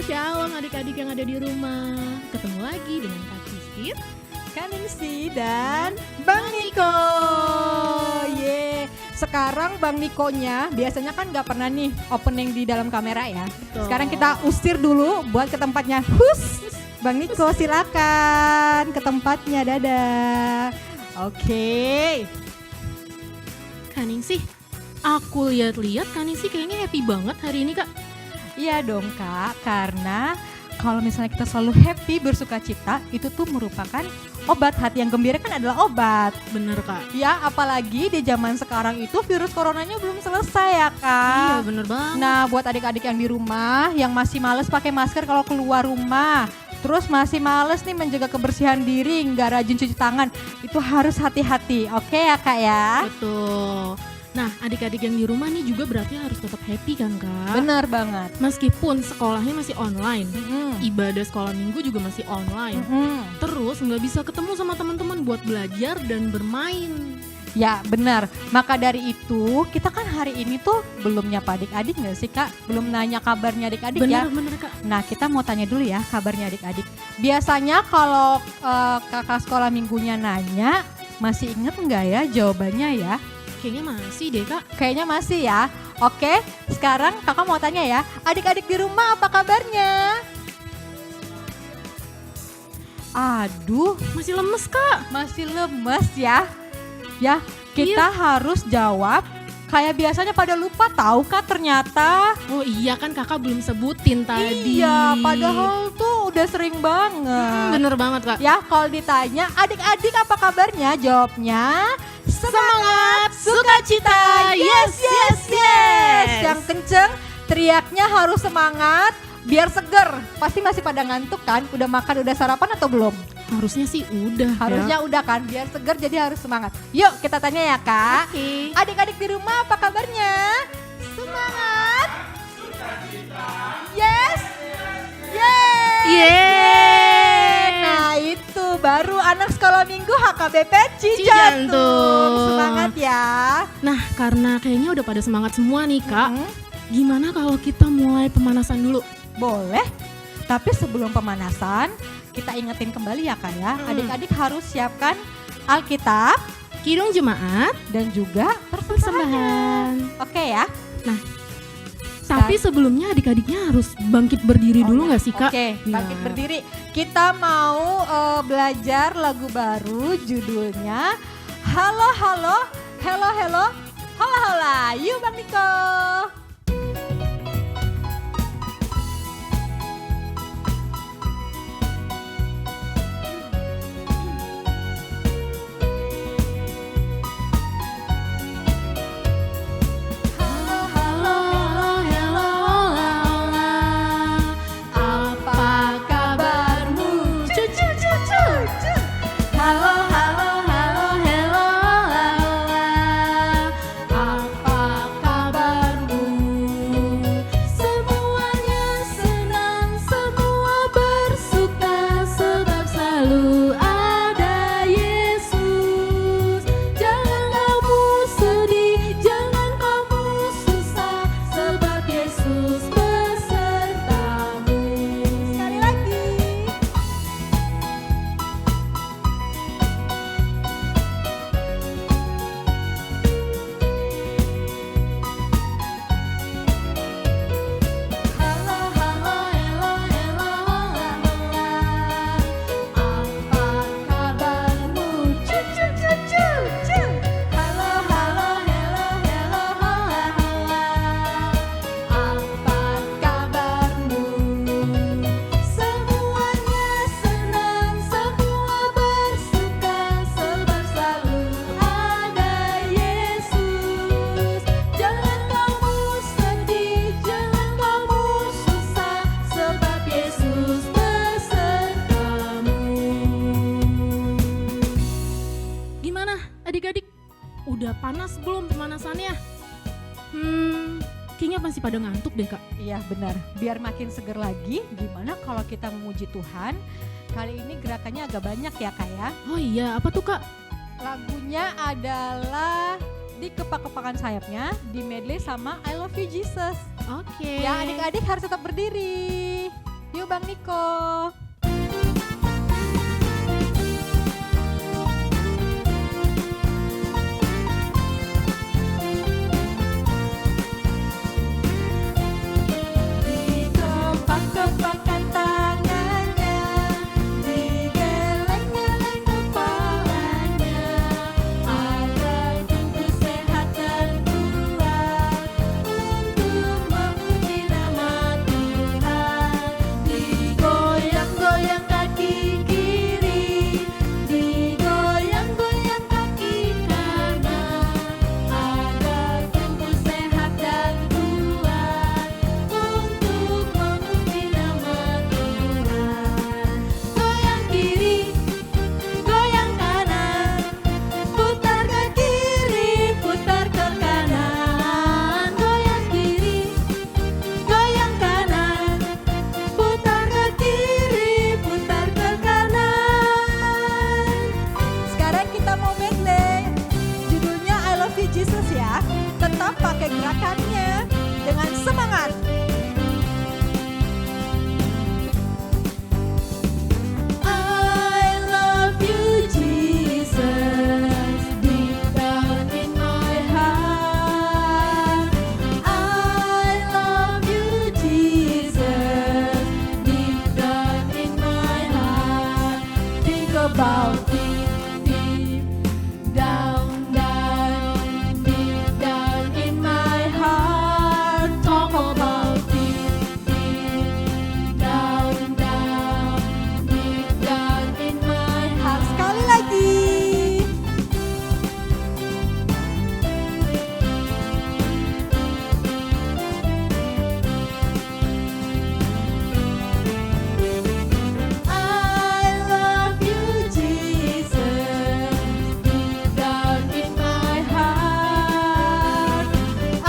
Shalom adik-adik yang ada di rumah. Ketemu lagi dengan Kak Sistir, Kak Ningsi dan Bang Niko. Sekarang Bang Nikonya biasanya kan gak pernah nih opening di dalam kamera ya. Betul. Sekarang kita usir dulu buat ke tempatnya. Bang Niko silakan ke tempatnya, dadah. Oke. Kak Ningsi, aku lihat-lihat Kak Ningsi kayaknya happy banget hari ini Kak. Iya dong Kak, karena kalau misalnya kita selalu happy, bersuka cita, itu tuh merupakan obat. Hati yang gembira kan adalah obat. Bener Kak. Ya, apalagi di zaman sekarang itu virus coronanya belum selesai ya Iya Kak. bener banget. Nah, buat adik-adik yang di rumah yang masih males pakai masker kalau keluar rumah, terus masih males nih menjaga kebersihan diri, nggak rajin cuci tangan, itu harus hati-hati. Oke ya Kak ya? Betul. Nah adik-adik yang di rumah nih juga berarti harus tetap happy kan Kak. Benar banget. Meskipun sekolahnya masih online, Mm-mm. ibadah sekolah minggu juga masih online. Mm-mm. Terus nggak bisa ketemu sama teman-teman buat belajar dan bermain. Ya benar, maka dari itu kita kan hari ini tuh belum nyapa adik-adik gak sih Kak? Belum nanya kabarnya adik-adik ya. Bener Kak. Nah kita mau tanya dulu ya kabarnya adik-adik. Biasanya kalau kakak sekolah minggunya nanya, masih inget nggak ya jawabannya ya? Kayaknya masih deh Kak. Kayaknya masih ya. Oke, sekarang kakak mau tanya ya, adik-adik di rumah apa kabarnya? Aduh, Masih lemes Kak. masih lemes ya. Ya, kita harus jawab kayak biasanya pada lupa tahu Kak ternyata. Oh iya kan kakak belum sebutin tadi. Iya, padahal tuh udah sering banget. Bener banget Kak. Ya, kalau ditanya adik-adik apa kabarnya? Jawabnya semangat, sukacita. Yes, yes, yes. Yang kenceng, teriaknya harus semangat biar seger. Pasti masih pada ngantuk kan? Udah makan, udah sarapan atau belum? Harusnya sih udah Harusnya udah kan, biar seger jadi harus semangat. Yuk kita tanya ya Kak. Oke. Adik-adik di rumah apa kabarnya? Semangat. Yes. Yes. Yeay. Nah itu baru anak sekolah minggu HKBP Cijantung. Cijantung. Semangat ya. Nah karena kayaknya udah pada semangat semua nih Kak. Mhm. Gimana kalau kita mulai pemanasan dulu? Boleh. Tapi sebelum pemanasan kita ingetin kembali ya Kak ya. Adik-adik harus siapkan Alkitab Kidung Jemaat, dan juga persembahan. persembahan. Oke ya. Tapi sebelumnya adik-adiknya harus bangkit berdiri dulu nggak sih Kak? Oke, bangkit Ya. berdiri. Kita mau belajar lagu baru judulnya Halo Halo, Hello Hello, Hola Hola. Yuk Bang Niko. Halo, halo, hello, hola, hola. Apa kabarmu? Cucu, cucu. Halo, halo, halo, hello, hola, hola. Apa kabarmu? Semuanya senang, semua bersuka, sebab selalu ada Yesus. Jangan kamu sedih, jangan kamu susah, sebab Yesus besertamu. Sekali lagi. Halo, halo, hello, hello, hola, hola. Apa kabarmu? Cucu, cucu, cucu. Halo, halo, hello, hello, hola, hola. Apa kabarmu? Semuanya senang, semua bersuka, sebab selalu ada Yesus. Jangan kamu sedih, jangan kamu susah, sebab Yesus besertamu. Gimana adik-adik? Udah panas belum pemanasannya? Kayaknya masih pada ngantuk deh Kak. Iya benar, biar makin seger lagi. Gimana kalau kita memuji Tuhan? Kali ini gerakannya agak banyak ya Kak ya. Oh iya, apa tuh Kak? Lagunya adalah di kepak-kepakan sayapnya, di medley sama I Love You Jesus. Oke. Ya adik-adik harus tetap berdiri. Bang Niko. Dikepak-kepakkan tangannya, digeleng-geleng kepalanya, agar tubuh sehat dan kuat untuk memuji nama Tuhan. Digoyang-goyang kaki kiri, digoyang-goyang kaki kanan, agar tubuh sehat dan kuat untuk memuji nama Tuhan. Goyang kiri, goyang kanan, putar ke kiri, putar ke kanan. Goyang kiri, goyang kanan, putar ke kiri, putar ke kanan. Sekarang kita mau medley. Judulnya I Love You Jesus ya. Tetap pakai gerakannya dengan semangat. I love you Jesus, deep down in my heart. I love you Jesus, deep down in my heart. Think about deep, deep down, deep down in my heart. Talk about deep, deep down, deep down in my heart. Sekali lagi. I love you Jesus, deep down in my heart. I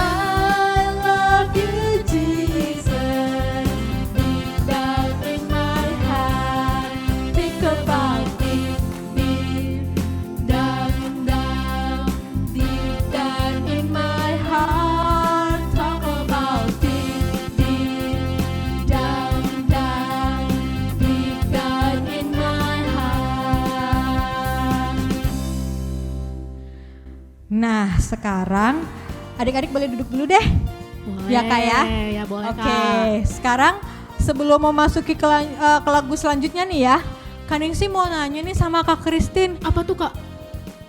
love you Jesus, deep down in my heart. Think about deep, deep down, deep down in my heart. Talk about deep, deep down, deep down in my heart. Nah, sekarang adik-adik boleh duduk dulu deh. Boleh, Ya, Kak, ya? Ya boleh Oke, Kak. sekarang sebelum memasuki ke lagu selanjutnya nih ya, Kaningsi mau nanya nih sama Kak Christine. Apa tuh Kak?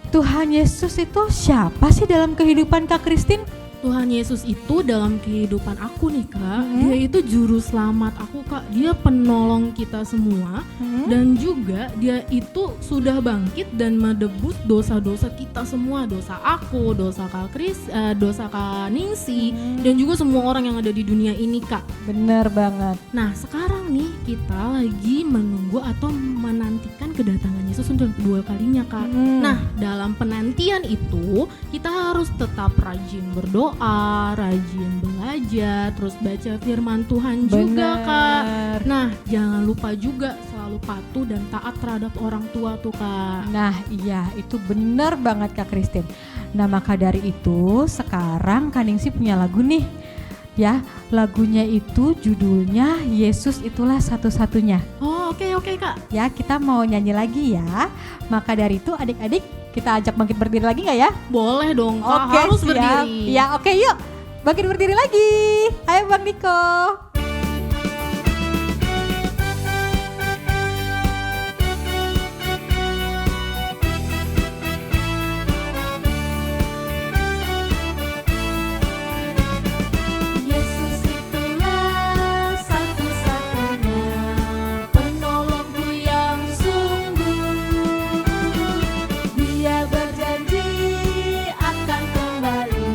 Tuhan Yesus itu siapa sih dalam kehidupan Kak Christine? Tuhan Yesus itu dalam kehidupan aku nih Kak, Mhm. dia itu juru selamat aku Kak, dia penolong kita semua. Dan juga dia itu sudah bangkit dan menebus dosa-dosa kita semua, dosa aku, dosa Kak Kris, dosa Kak Ningsi, dan juga semua orang yang ada di dunia ini Kak. Bener banget. Nah sekarang nih kita lagi menunggu atau menantikan kedatangan Yesus untuk kedua kalinya Kak. Nah dalam penantian itu kita harus tetap rajin berdoa, rajin belajar, terus baca firman Tuhan juga Kak. Nah jangan lupa juga selalu patuh dan taat terhadap orang tua tuh Kak. Nah iya itu bener banget Kak Christine. Nah maka dari itu sekarang Kaningsi punya lagu nih. Ya lagunya itu judulnya Yesus Itulah Satu-Satunya. Oh oke Kak. Ya kita mau nyanyi lagi ya. Maka dari itu adik-adik kita ajak bangkit berdiri lagi gak ya? Boleh dong Kak, Oke, harus siap. berdiri. Ya oke yuk bangkit berdiri lagi. Ayo Bang Niko. Yesus itulah satu-satunya penolongku yang sungguh. Dia berjanji akan kembali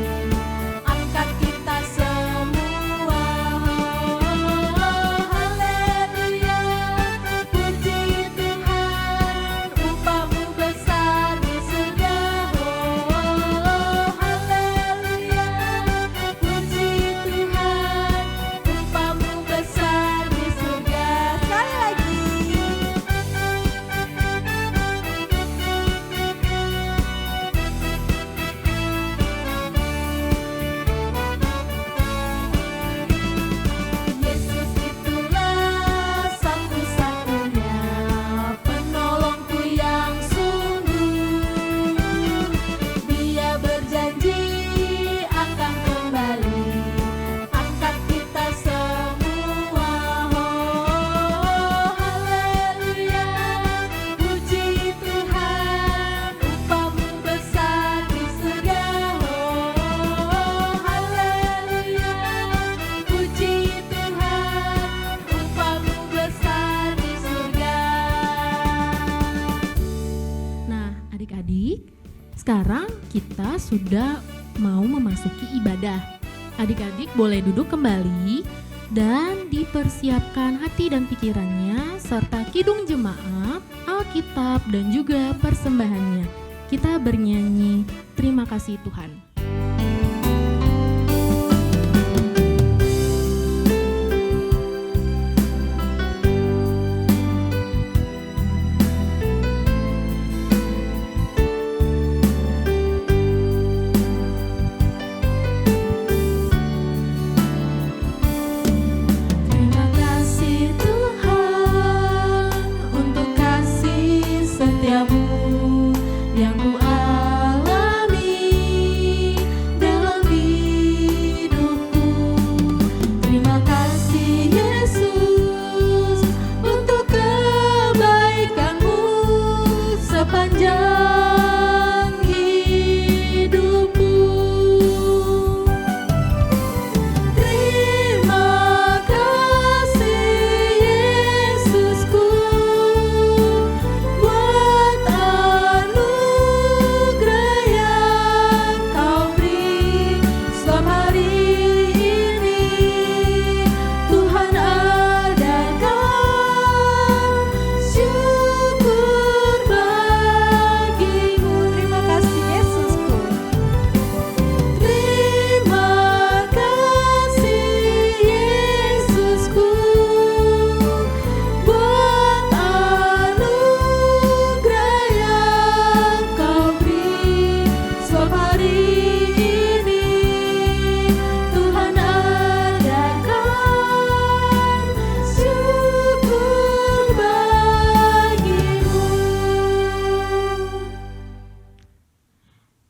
angkat kita semua. Nah, adik-adik, sekarang kita sudah mau memasuki ibadah. Adik-adik boleh duduk kembali dan dipersiapkan hati dan pikirannya serta kidung jemaat, Alkitab dan juga persembahannya. Kita bernyanyi, terima kasih Tuhan.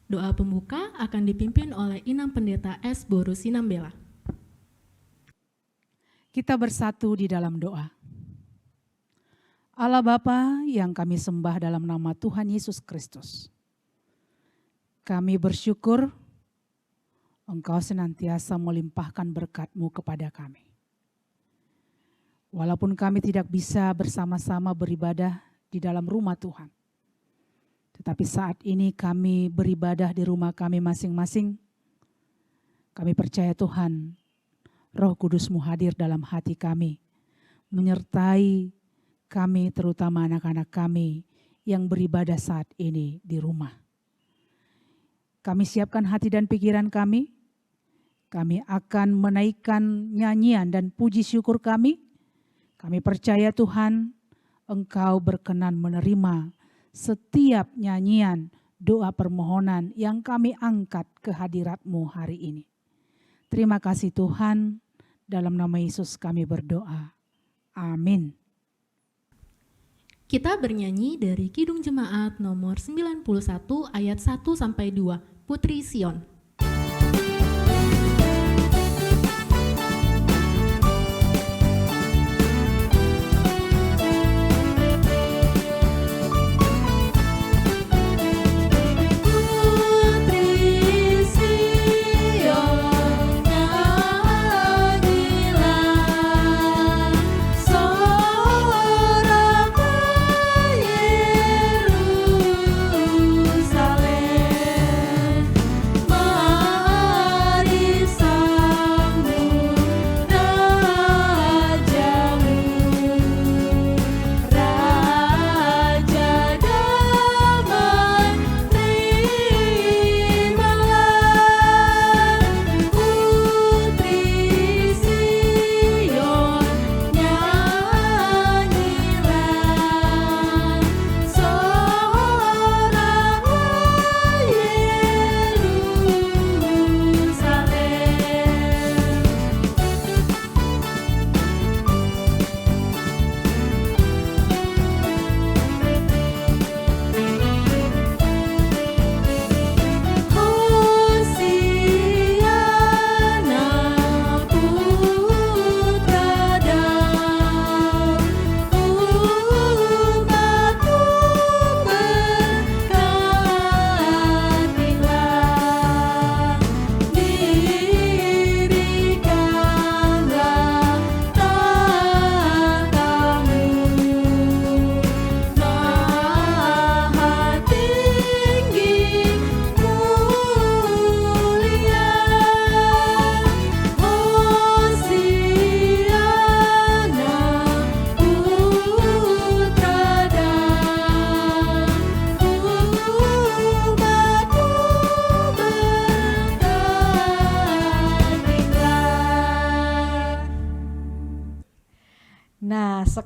Doa pembuka akan dipimpin oleh Inam Pendeta S. Boru Sinambela. Kita bersatu di dalam doa. Allah Bapa yang kami sembah dalam nama Tuhan Yesus Kristus. Kami bersyukur Engkau senantiasa melimpahkan berkat-Mu kepada kami. Walaupun kami tidak bisa bersama-sama beribadah di dalam rumah Tuhan. Tetapi saat ini kami beribadah di rumah kami masing-masing. Kami percaya Tuhan, Roh Kudus-Mu hadir dalam hati kami, menyertai kami terutama anak-anak kami yang beribadah saat ini di rumah. Kami siapkan hati dan pikiran kami akan menaikkan nyanyian dan puji syukur kami. Kami percaya Tuhan, Engkau berkenan menerima setiap nyanyian, doa permohonan yang kami angkat ke hadirat-Mu hari ini. Terima kasih Tuhan, dalam nama Yesus kami berdoa. Amin. Kita bernyanyi dari Kidung Jemaat nomor 91 ayat 1-2, Putri Sion. Yerusalem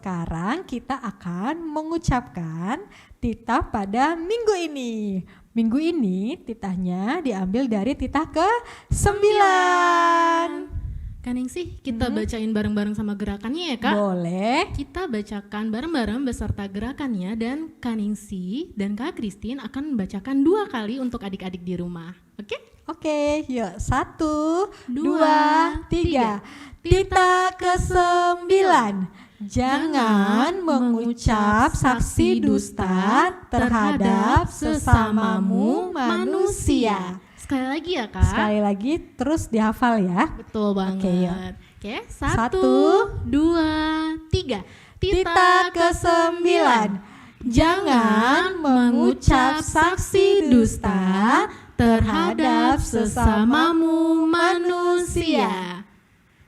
sekarang kita akan mengucapkan titah pada minggu ini. Minggu ini titahnya diambil dari titah ke-9. Kaningsih, kita bacain bareng-bareng sama gerakannya ya Kak? Boleh. Kita bacakan bareng-bareng beserta gerakannya dan Kaningsih dan Kak Christine akan membacakan 2 kali untuk adik-adik di rumah. Oke? Oke, yuk 1, 2, 2, 3. Titah ke-9. Jangan mengucap saksi dusta terhadap sesamamu manusia. Sekali lagi ya Kak? Sekali lagi terus dihafal ya. Betul banget. yuk. Oke, 1, 2, 3. Titah ke-9. Jangan mengucap saksi dusta terhadap sesamamu manusia.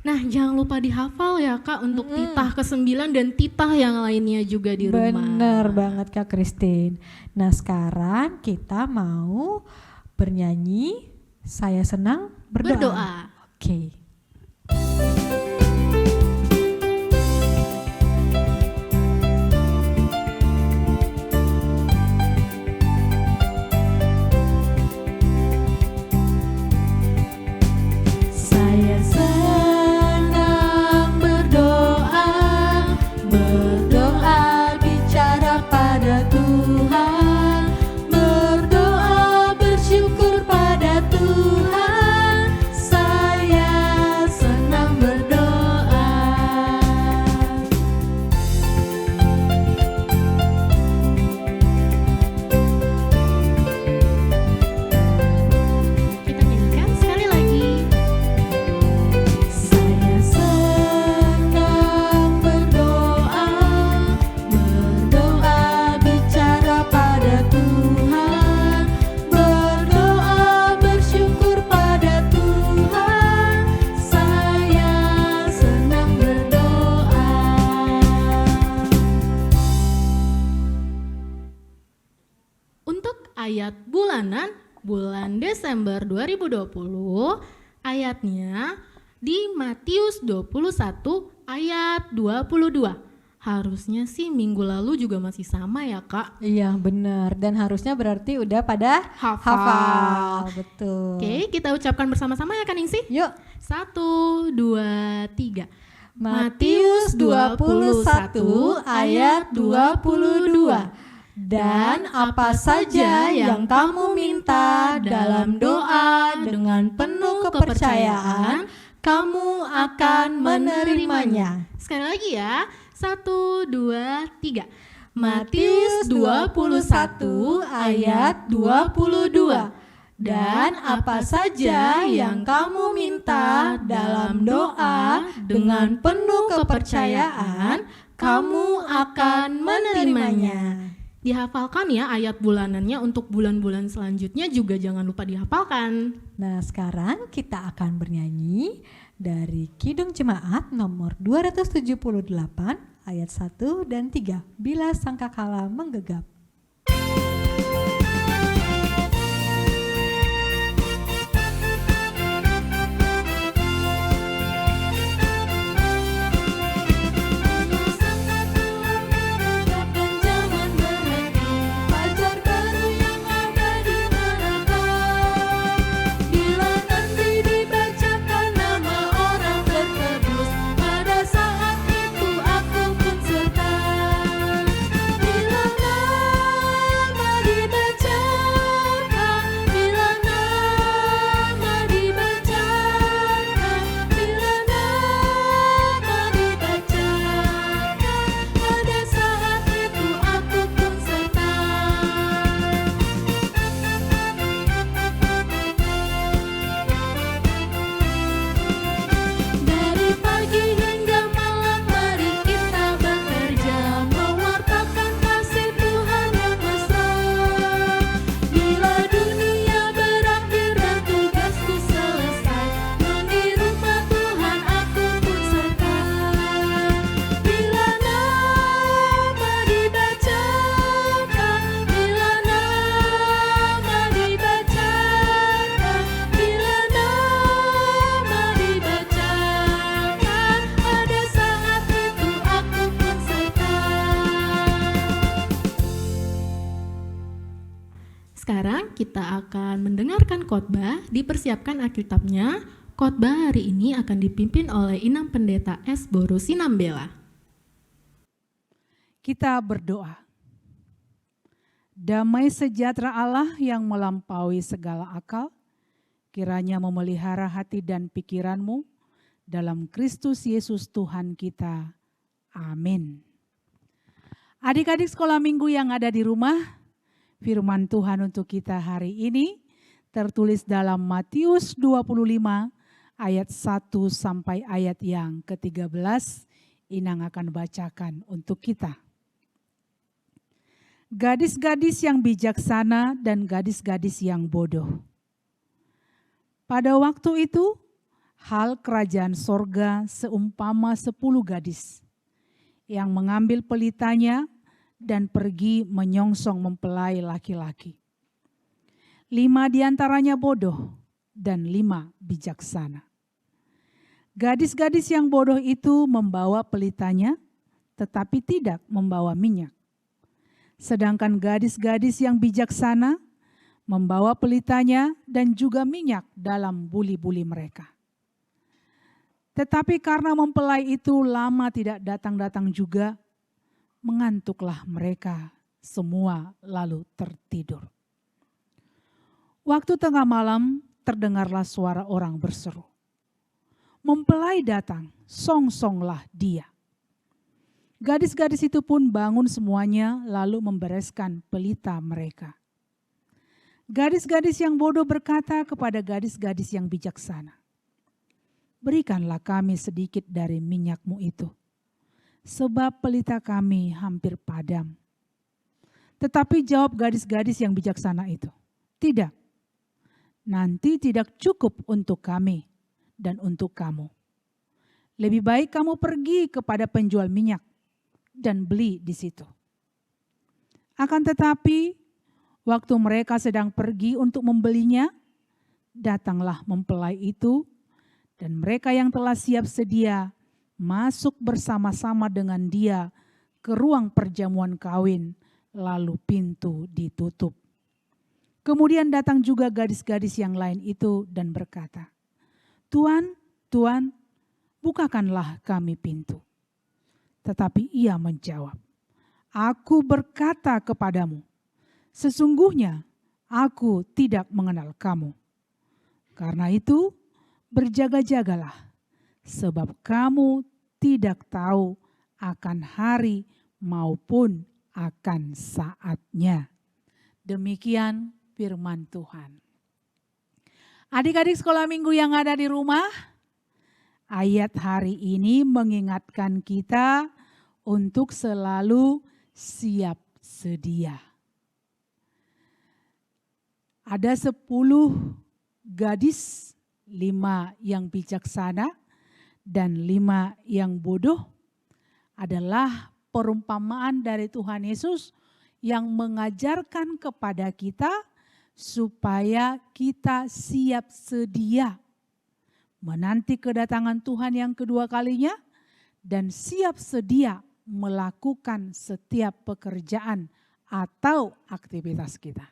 Nah, jangan lupa dihafal ya Kak untuk titah ke-9 dan titah yang lainnya juga di rumah. Bener banget Kak Christine. Nah sekarang kita mau bernyanyi Saya Senang Berdoa. Oke. Saya senang berdoa, berdoa bicara pada Tuhan, berdoa bersyukur pada Tuhan. Saya senang berdoa. Kita nyanyikan sekali lagi. Saya senang berdoa, berdoa bicara pada Tuhan, berdoa bersyukur pada Tuhan. Saya senang berdoa. Untuk ayat bulanan bulan Desember 2020, ayatnya di Matius 21 ayat 22. Harusnya sih minggu lalu juga masih sama ya Kak. Iya benar, dan harusnya berarti udah pada Hafal. Betul. Oke, kita ucapkan bersama-sama ya Kaningsih. Yuk. 1, 2, 3. Matius 21 ayat 22. Dan apa saja yang kamu minta dalam doa dengan penuh kepercayaan, kamu akan menerimanya. Sekali lagi ya. 1, 2, 3. Matius 21 ayat 22. Dan apa saja yang kamu minta dalam doa dengan penuh kepercayaan, kamu akan menerimanya. Dihafalkan ya ayat bulanannya untuk bulan-bulan selanjutnya juga jangan lupa dihafalkan. Nah sekarang kita akan bernyanyi dari Kidung Jemaat nomor 278 ayat 1 dan 3. Bila sangkakala menggegap. Bila Sekarang kita akan mendengarkan khotbah, dipersiapkan Alkitabnya. Khotbah hari ini akan dipimpin oleh Inam Pendeta S. Boru Sinambela. Kita berdoa. Damai sejahtera Allah yang melampaui segala akal, kiranya memelihara hati dan pikiranmu dalam Kristus Yesus Tuhan kita. Amin. Adik-adik sekolah minggu yang ada di rumah, firman Tuhan untuk kita hari ini tertulis dalam Matius 25 ayat 1 sampai ayat yang ke-13. Inang akan bacakan untuk kita. Gadis-gadis yang bijaksana dan gadis-gadis yang bodoh. Pada waktu itu, hal kerajaan sorga seumpama 10 gadis yang mengambil pelitanya dan pergi menyongsong mempelai laki-laki. 5 diantaranya bodoh dan 5 bijaksana. Gadis-gadis yang bodoh itu membawa pelitanya, tetapi tidak membawa minyak. Sedangkan gadis-gadis yang bijaksana membawa pelitanya dan juga minyak dalam buli-buli mereka. Tetapi karena mempelai itu lama tidak datang-datang juga, mengantuklah mereka semua lalu tertidur. Waktu tengah malam terdengarlah suara orang berseru. Mempelai datang, songsonglah dia. Gadis-gadis itu pun bangun semuanya lalu membereskan pelita mereka. Gadis-gadis yang bodoh berkata kepada gadis-gadis yang bijaksana, berikanlah kami sedikit dari minyakmu itu, sebab pelita kami hampir padam. Tetapi jawab gadis-gadis yang bijaksana itu, tidak, nanti tidak cukup untuk kami dan untuk kamu. Lebih baik kamu pergi kepada penjual minyak dan beli di situ. Akan tetapi, waktu mereka sedang pergi untuk membelinya, datanglah mempelai itu, dan mereka yang telah siap sedia masuk bersama-sama dengan dia ke ruang perjamuan kawin, lalu pintu ditutup. Kemudian datang juga gadis-gadis yang lain itu dan berkata, Tuan, Tuan, bukakanlah kami pintu. Tetapi ia menjawab, aku berkata kepadamu, sesungguhnya aku tidak mengenal kamu. Karena itu, berjaga-jagalah, sebab kamu tidak tahu akan hari maupun akan saatnya. Demikian firman Tuhan. Adik-adik sekolah minggu yang ada di rumah, ayat hari ini mengingatkan kita untuk selalu siap sedia. Ada 10 gadis, 5 yang bijaksana dan 5 yang bodoh adalah perumpamaan dari Tuhan Yesus yang mengajarkan kepada kita supaya kita siap sedia menanti kedatangan Tuhan yang kedua kalinya dan siap sedia melakukan setiap pekerjaan atau aktivitas kita.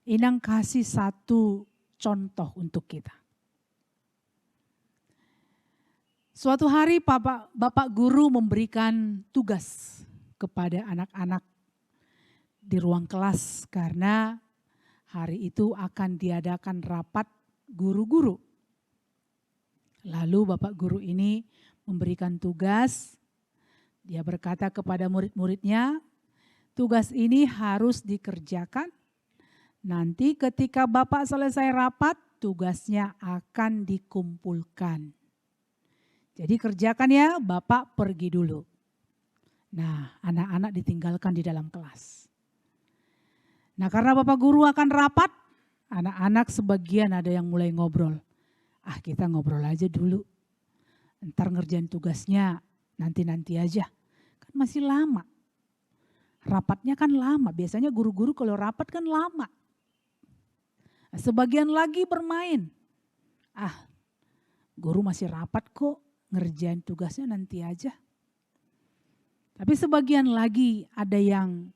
Inang kasih satu contoh untuk kita. Suatu hari Bapak Guru memberikan tugas kepada anak-anak di ruang kelas karena hari itu akan diadakan rapat guru-guru. Lalu Bapak Guru ini memberikan tugas, dia berkata kepada murid-muridnya, tugas ini harus dikerjakan. Nanti ketika Bapak selesai rapat, tugasnya akan dikumpulkan. Jadi kerjakan ya, Bapak pergi dulu. Nah, anak-anak ditinggalkan di dalam kelas. Nah, karena Bapak Guru akan rapat, anak-anak sebagian ada yang mulai ngobrol. Kita ngobrol aja dulu. Ntar ngerjain tugasnya nanti-nanti aja. Kan masih lama. Rapatnya kan lama, biasanya guru-guru kalau rapat kan lama. Sebagian lagi bermain. Guru masih rapat kok, ngerjain tugasnya nanti aja. Tapi sebagian lagi ada yang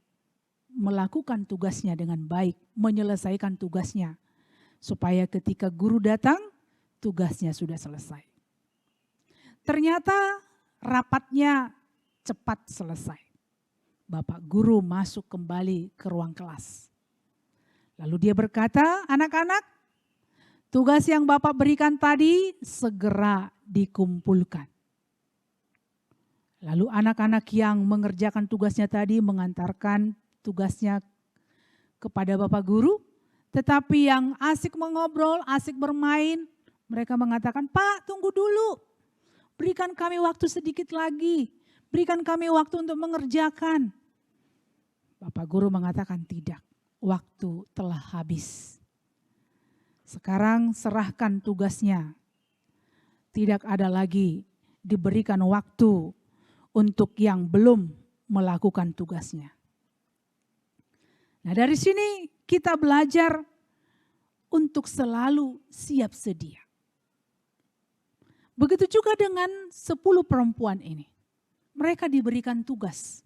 melakukan tugasnya dengan baik, menyelesaikan tugasnya. Supaya ketika guru datang, tugasnya sudah selesai. Ternyata rapatnya cepat selesai. Bapak guru masuk kembali ke ruang kelas. Lalu dia berkata, anak-anak, tugas yang Bapak berikan tadi segera dikumpulkan. Lalu anak-anak yang mengerjakan tugasnya tadi mengantarkan tugasnya kepada Bapak guru. Tetapi yang asik mengobrol, asik bermain, mereka mengatakan, Pak tunggu dulu, berikan kami waktu sedikit lagi. Berikan kami waktu untuk mengerjakan. Bapak guru mengatakan tidak, waktu telah habis. Sekarang serahkan tugasnya. Tidak ada lagi diberikan waktu untuk yang belum melakukan tugasnya. Nah dari sini kita belajar untuk selalu siap sedia. Begitu juga dengan 10 perempuan ini. Mereka diberikan tugas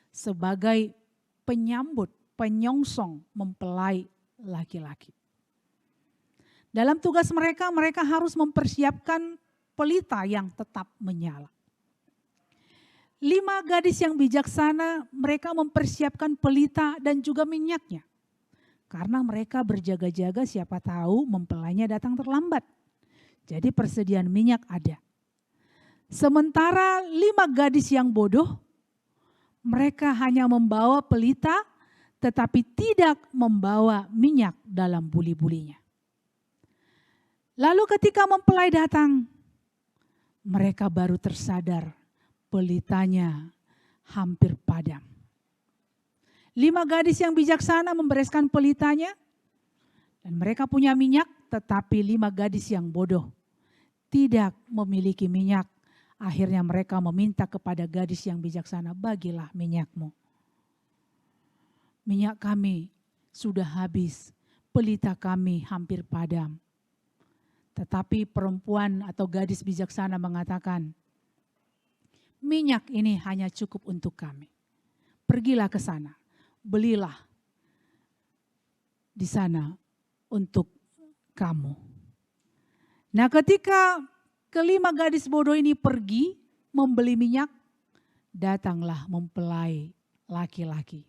sebagai penyambut, penyongsong mempelai laki-laki. Dalam tugas mereka, mereka harus mempersiapkan pelita yang tetap menyala. 5 gadis yang bijaksana, mereka mempersiapkan pelita dan juga minyaknya. Karena mereka berjaga-jaga siapa tahu mempelainya datang terlambat. Jadi persediaan minyak ada. Sementara 5 gadis yang bodoh, mereka hanya membawa pelita tetapi tidak membawa minyak dalam buli-bulinya. Lalu ketika mempelai datang, mereka baru tersadar pelitanya hampir padam. 5 gadis yang bijaksana membereskan pelitanya dan mereka punya minyak, tetapi 5 gadis yang bodoh tidak memiliki minyak. Akhirnya mereka meminta kepada gadis yang bijaksana, bagilah minyakmu. Minyak kami sudah habis, pelita kami hampir padam. Tetapi perempuan atau gadis bijaksana mengatakan, minyak ini hanya cukup untuk kami. Pergilah ke sana, belilah di sana untuk kamu. Nah ketika kelima gadis bodoh ini pergi membeli minyak, datanglah mempelai laki-laki.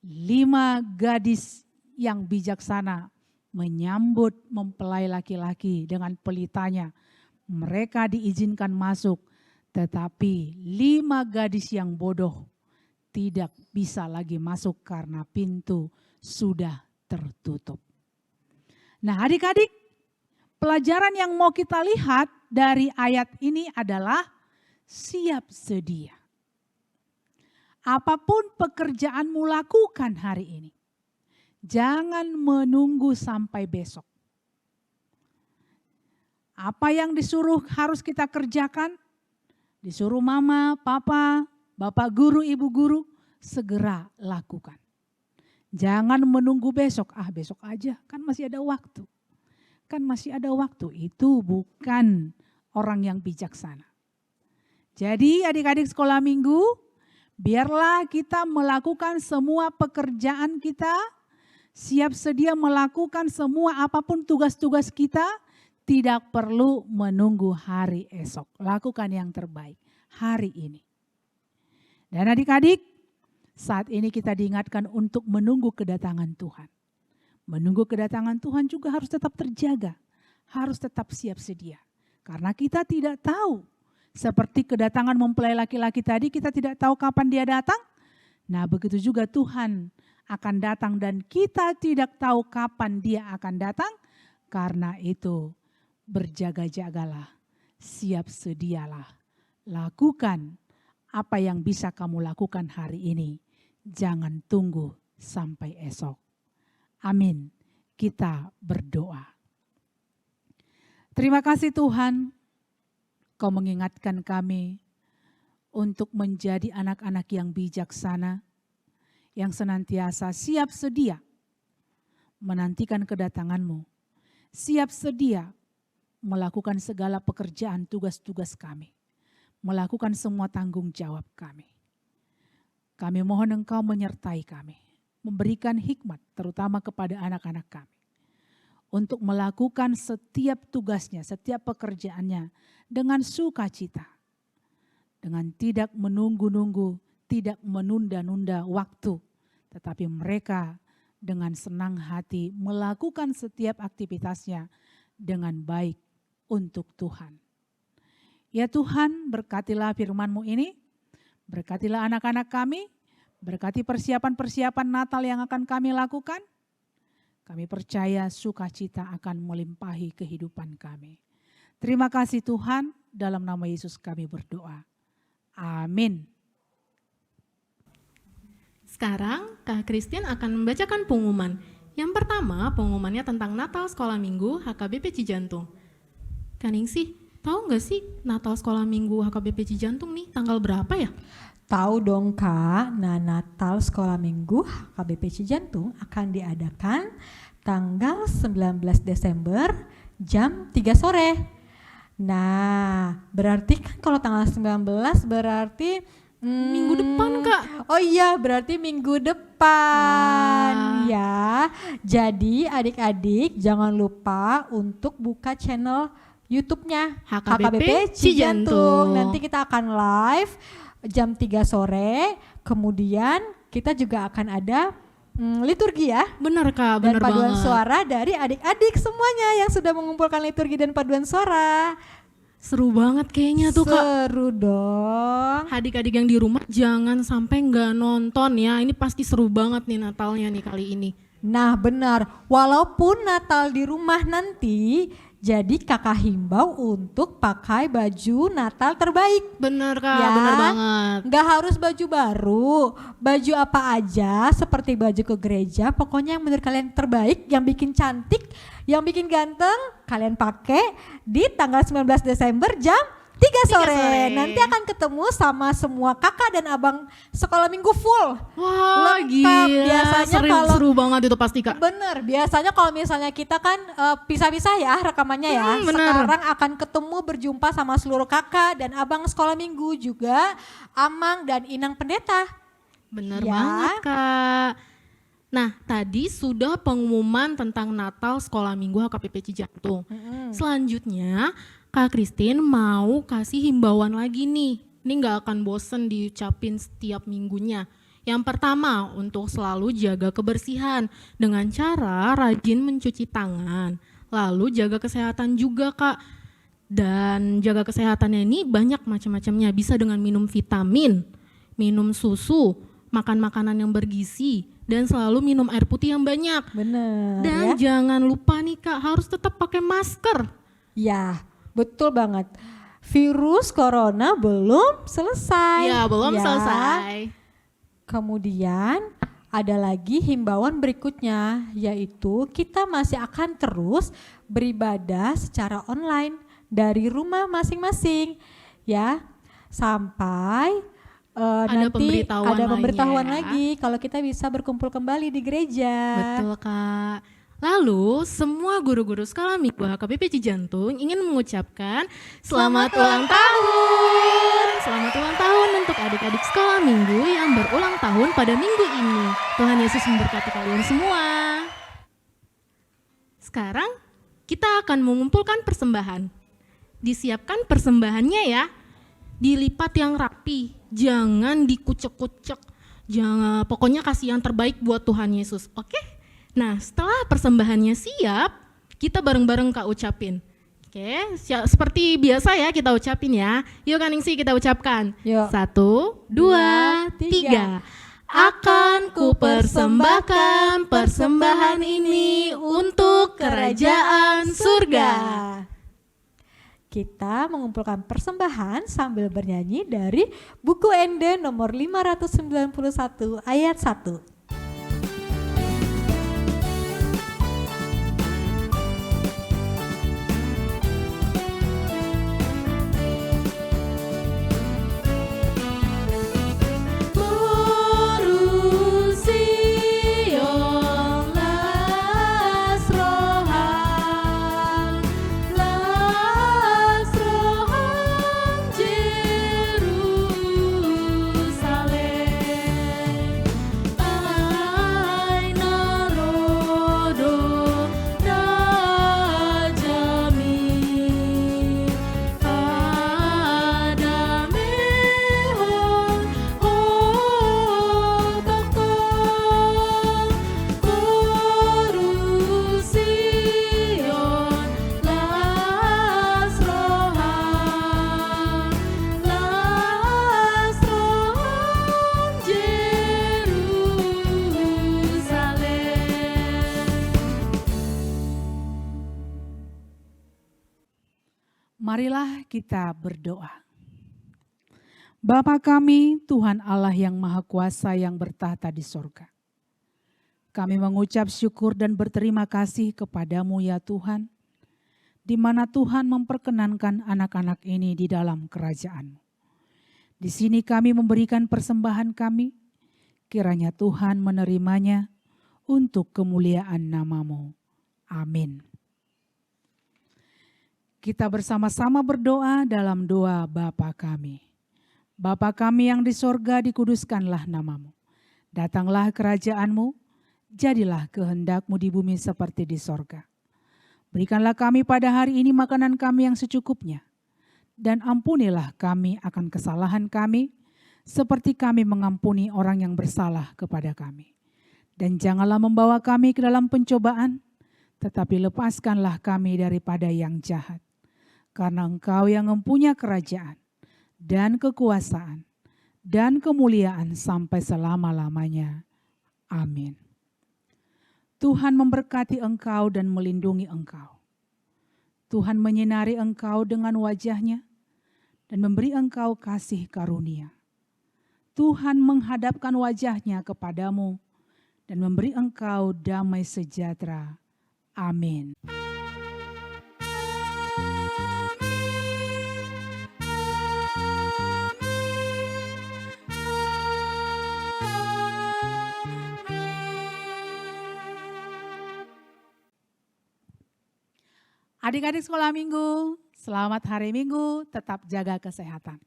5 gadis yang bijaksana menyambut mempelai laki-laki dengan pelitanya. Mereka diizinkan masuk, tetapi 5 gadis yang bodoh tidak bisa lagi masuk karena pintu sudah tertutup. Nah adik-adik, pelajaran yang mau kita lihat dari ayat ini adalah siap sedia. Apapun pekerjaanmu lakukan hari ini, jangan menunggu sampai besok. Apa yang disuruh harus kita kerjakan, disuruh mama, papa, bapak guru, ibu guru, segera lakukan. Jangan menunggu besok, besok aja kan masih ada waktu. Kan masih ada waktu, itu bukan orang yang bijaksana. Jadi adik-adik sekolah minggu, biarlah kita melakukan semua pekerjaan kita, siap sedia melakukan semua apapun tugas-tugas kita, tidak perlu menunggu hari esok. Lakukan yang terbaik hari ini. Dan adik-adik, saat ini kita diingatkan untuk menunggu kedatangan Tuhan. Menunggu kedatangan Tuhan juga harus tetap terjaga, harus tetap siap sedia. Karena kita tidak tahu, seperti kedatangan mempelai laki-laki tadi, kita tidak tahu kapan dia datang. Nah begitu juga Tuhan akan datang dan kita tidak tahu kapan dia akan datang. Karena itu berjaga-jagalah, siap sedialah, lakukan apa yang bisa kamu lakukan hari ini. Jangan tunggu sampai esok. Amin. Kita berdoa. Terima kasih Tuhan, Kau mengingatkan kami untuk menjadi anak-anak yang bijaksana, yang senantiasa siap sedia menantikan kedatangan-Mu, siap sedia melakukan segala pekerjaan tugas-tugas kami, melakukan semua tanggung jawab kami. Kami mohon Engkau menyertai kami. memberikan hikmat terutama kepada anak-anak kami. Untuk melakukan setiap tugasnya, setiap pekerjaannya dengan sukacita. Dengan tidak menunggu-nunggu, tidak menunda-nunda waktu. Tetapi mereka dengan senang hati melakukan setiap aktivitasnya dengan baik untuk Tuhan. Ya Tuhan, berkatilah firman-Mu ini, berkatilah anak-anak kami, berkati persiapan-persiapan Natal yang akan kami lakukan. Kami percaya sukacita akan melimpahi kehidupan kami. Terima kasih Tuhan, dalam nama Yesus kami berdoa. Amin. Sekarang Kak Christine akan membacakan pengumuman. Yang pertama, pengumumannya tentang Natal Sekolah Minggu HKBP Cijantung. Kak Ningsih, tahu nggak sih Natal Sekolah Minggu HKBP Cijantung nih tanggal berapa ya? Tahu dong Kak, nah Natal Sekolah Minggu HKBP Cijantung akan diadakan tanggal 19 Desember jam 3 sore. Nah, berarti kan kalau tanggal 19 berarti Minggu depan Kak. Oh iya, berarti minggu depan ya. Jadi adik-adik jangan lupa untuk buka channel YouTube-nya HKBP Cijantung. Nanti kita akan live jam 3 sore, kemudian kita juga akan ada liturgi ya. Benar Kak, benar dan paduan banget. suara dari adik-adik semuanya yang sudah mengumpulkan liturgi dan paduan suara. Seru banget kayaknya tuh Kak. Seru dong. Adik-adik yang di rumah jangan sampai nggak nonton ya. Ini pasti seru banget nih Natalnya nih kali ini. Nah benar, walaupun Natal di rumah nanti, jadi kakak himbau untuk pakai baju Natal terbaik. Bener Kak, Ya, bener banget. Nggak harus baju baru, baju apa aja seperti baju ke gereja, pokoknya yang menurut kalian terbaik, yang bikin cantik, yang bikin ganteng, kalian pakai di tanggal 19 Desember jam 3 sore. Nanti akan ketemu sama semua kakak dan abang sekolah minggu full. Wah Lengkap. gila, Biasanya kalau seru banget itu pasti Kak. Bener, biasanya kalau misalnya kita kan pisah-pisah ya rekamannya ya. Bener. Sekarang akan ketemu berjumpa sama seluruh kakak dan abang sekolah minggu juga, Amang dan Inang Pendeta. Bener Ya. banget Kak. Nah tadi sudah pengumuman tentang Natal Sekolah Minggu HKBP Cijantung. Selanjutnya Kak Christine mau kasih himbauan lagi nih. Ini gak akan bosen diucapin setiap minggunya. Yang pertama, untuk selalu jaga kebersihan dengan cara rajin mencuci tangan. Lalu jaga kesehatan juga Kak. Dan jaga kesehatannya ini banyak macam-macamnya. Bisa dengan minum vitamin, minum susu, makan makanan yang bergizi, dan selalu minum air putih yang banyak. Bener Dan ya. jangan lupa nih Kak, harus tetap pakai masker. Ya, betul banget. Virus corona belum selesai. Ya, belum Ya. selesai. Kemudian ada lagi himbauan berikutnya, yaitu kita masih akan terus beribadah secara online dari rumah masing-masing ya, sampai Ada nanti pemberitahuan ada pemberitahuan lainnya ya. lagi kalau kita bisa berkumpul kembali di gereja. Betul Kak. Lalu semua guru-guru sekolah minggu HKBP Cijantung ingin mengucapkan selamat ulang tahun. Selamat ulang tahun untuk adik-adik sekolah minggu yang berulang tahun pada minggu ini. Tuhan Yesus memberkati kalian semua. Sekarang kita akan mengumpulkan persembahan. Disiapkan persembahannya ya. Dilipat yang rapi, jangan dikucek-kucek. Jangan, pokoknya kasih yang terbaik buat Tuhan Yesus. Oke? Nah, setelah persembahannya siap, kita bareng-bareng Kak ucapin. Oke, seperti biasa ya kita ucapin ya. Yuk Kak Ningsih kita ucapkan. Yuk. 1, 2, 3. Akan ku persembahkan persembahan ini untuk kerajaan surga. Kita mengumpulkan persembahan sambil bernyanyi dari buku ND nomor 591 ayat 1. Jerusalem Marilah kita berdoa. Bapa kami, Tuhan Allah yang Maha Kuasa yang bertahta di sorga. Kami mengucap syukur dan berterima kasih kepadamu ya Tuhan, di mana Tuhan memperkenankan anak-anak ini di dalam kerajaan-Mu. Di sini kami memberikan persembahan kami, kiranya Tuhan menerimanya untuk kemuliaan nama-Mu. Amin. Kita bersama-sama berdoa dalam doa Bapa kami. Bapa kami yang di sorga, dikuduskanlah nama-Mu. Datanglah kerajaan-Mu, jadilah kehendak-Mu di bumi seperti di sorga. Berikanlah kami pada hari ini makanan kami yang secukupnya. Dan ampunilah kami akan kesalahan kami, seperti kami mengampuni orang yang bersalah kepada kami. Dan janganlah membawa kami ke dalam pencobaan, tetapi lepaskanlah kami daripada yang jahat. Karena Engkau yang mempunyai kerajaan dan kekuasaan dan kemuliaan sampai selama-lamanya. Amin. Tuhan memberkati engkau dan melindungi engkau. Tuhan menyinari engkau dengan wajah-Nya dan memberi engkau kasih karunia. Tuhan menghadapkan wajah-Nya kepadamu dan memberi engkau damai sejahtera. Amin. Adik-adik sekolah minggu, selamat hari Minggu, tetap jaga kesehatan.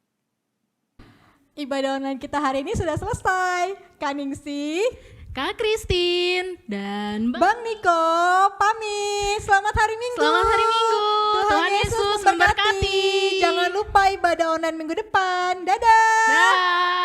Ibadah online kita hari ini sudah selesai. Kak Ningsi, Kak Christine, dan Bang Niko, pamit. Selamat hari Minggu. Selamat hari Minggu. Tuhan Yesus memberkati. Jangan lupa ibadah online minggu depan. Dadah. Dah.